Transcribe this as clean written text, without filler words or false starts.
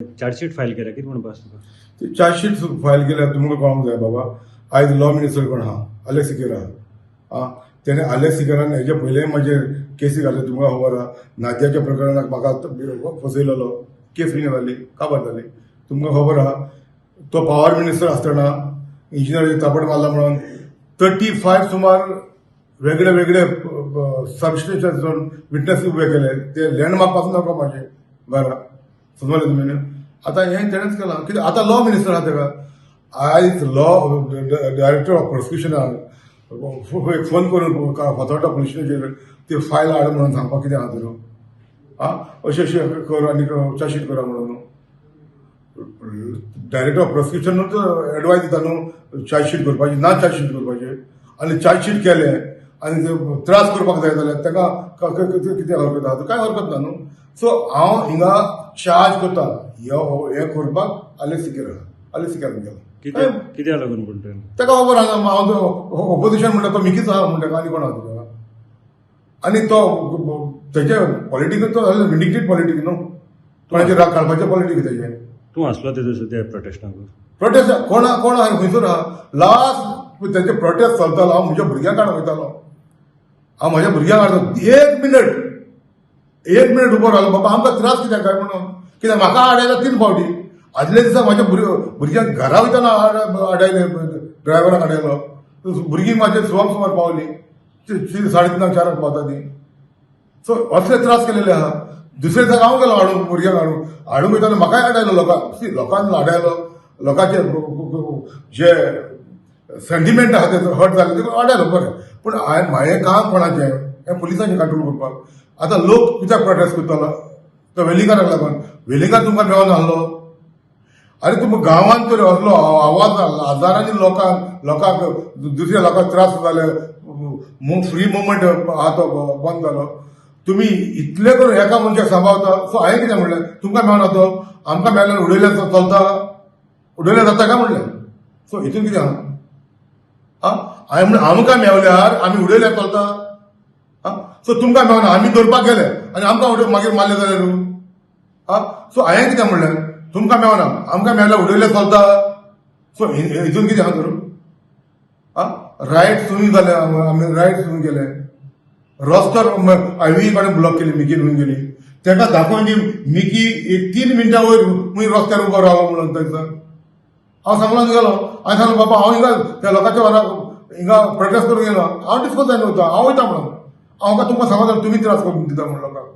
Chargesheet file केल्या कितें म्हणपाक आसा तुका? ती चार्जशीट फायल केल्या तुमकां कळोंक जाय बाबा. आयज लॉ मिनिस्टर कोण आहा? अलेक्स सिक्वेरा आहा. तेणे अलेक्स सिक्वेरान हेजे पयलेय म्हाजेर केसी घाल्यो तुमकां खबर आहा. नादियाच्या प्रकरणाक म्हाका फसयलेलो, केस रिंग जाली, काबार जाली. तुमकां खबर आहा तो पॉवर मिनिस्टर आसतना इंजिनियराची चापट मारला म्हणून 35 सुमार वेगळे वेगळे सबस्टेशन विटनेस उभे केले. ते लँडमार्क पासून दाखवा म्हाजे घरा समजलें तुमी. आतां हें तेणेच केलां कित्याक आतां लॉ मिनिस्टर आहा तेका. आयज लॉ डायरेक्टर ऑफ प्रोसिक्युशनाक फोन करून फातोर्डा पुलीस स्टेशनाचेर ती फायल हाड म्हणून सांगपाक कितें आहा तर अशें अशें कर आनी चार्जशीट करा म्हणून डायरेक्टर ऑफ प्रोसिक्युशनूच एडवायस दिता न्हू चार्जशीट करपाची ना चार्जशीट करपाचें. आनी चार्जशीट केले आनी त्रास करपाक जाय जाल्यार ताका कितें हरकत आहा कांय हरकत ना न्हू. सो हांव हिंगा चार्ज करता हें करपाक अलेक्स सिक्वेरान केला. कित्याक लागून पूण ताका खबर आहा हांव ऑपोजिशन म्हणटा तो मिकीच आहा म्हणटा आनी कोण आहा तुका. आनी तो तेजे पॉलिटिक्स तो विंडिकेटेड पॉलिटिक्स न्हू. कोणाचेर राग काडपाचें पॉलिटिक्स तेजें. तूं आसलो तेजो त्या प्रोटेस्टाक? प्रोटेस्ट कोण आहा खंयसर आहा. लास्ट तेजे प्रोटेस्ट चलतालो हांव म्हज्या भुरग्यांक काड वयतालो. हांव म्हाज्या भुरग्यांक हाडटा एक मिनट उबो रावलो बाबा आमकां त्रास कित्याक काय म्हणून. कित्याक म्हाका आडयला 3 फावटी. आदल्या दिसा म्हाज्या भुरग्यांक घरा वयताना आडयले, ड्रायव्हराक आडयलो. भुरगीं म्हाजे सुमार पावली 3:30 4 पावता ती. सो असले त्रास केलेले आहा. दुसरे दिसा हांव गेलो हाडूंक भुरग्यांक हाडूंक वयताना म्हाकाय आडयलो लोकांक आडयलो. लोकांचे जे सेंटिमेंट आहा ते हर्ट जाले ते आडयलो बरें. पूण म्हाजें काम कोणाचें हें पुलिसांचें कंट्रोल करपाक. आतां लोक कित्याक प्रोटेस्ट करतालो तो वेलिंगाराक लागून. वेलिंगार तुमकां मेळोन आहलो. अरे तुमकां गांवांत तर असलो आवाज हजारांनी लोकांक दुसऱ्या लोकांक त्रास जाले. फ्री मुवमेंट आहा तो बंद जालो. तुमी इतले करून एका मनशाक सांबाळता. सो हांवें कितें म्हणलें तुमकां मेळना तो आमकां मेळल्यार उडयल्यार चलता उडयल्यार जाता काय म्हणलें. सो हितून कितें आहा हांवें म्हणलें आमकां मेळल्यार आमी उडयल्यार चलता. सो तुमकां मेळना आमी धरपाक गेले आनी आमकां मागीर मारले जाल्यार सो हांवें कितें म्हणलें तुमकां मेळना आमकां मेळल्यार उडयल्यार चलता. सो हितून कितें आहा करूं. रायट सुरू जाले आमी रायट सुरू केले. रस्तो हायवे कडेन ब्लॉक केली मिकी घेवन गेली. ताका दाखोवन दी मिकी 3 मिनटां वयर खंय रस्त्यार उबो रावलो म्हणून थंयसर. हांव सांगलोन गेलो. हांवें सांगलो बाबा हांव हिंगा त्या लोकांच्या वराक हिंगा प्रोटेस्ट करूंक गेलो. हांव डिस्को जाय नव्हता हांव वयता म्हणून. हांव तुमकां सांगता तुमी त्रास करून दिता म्हणून लोकांक.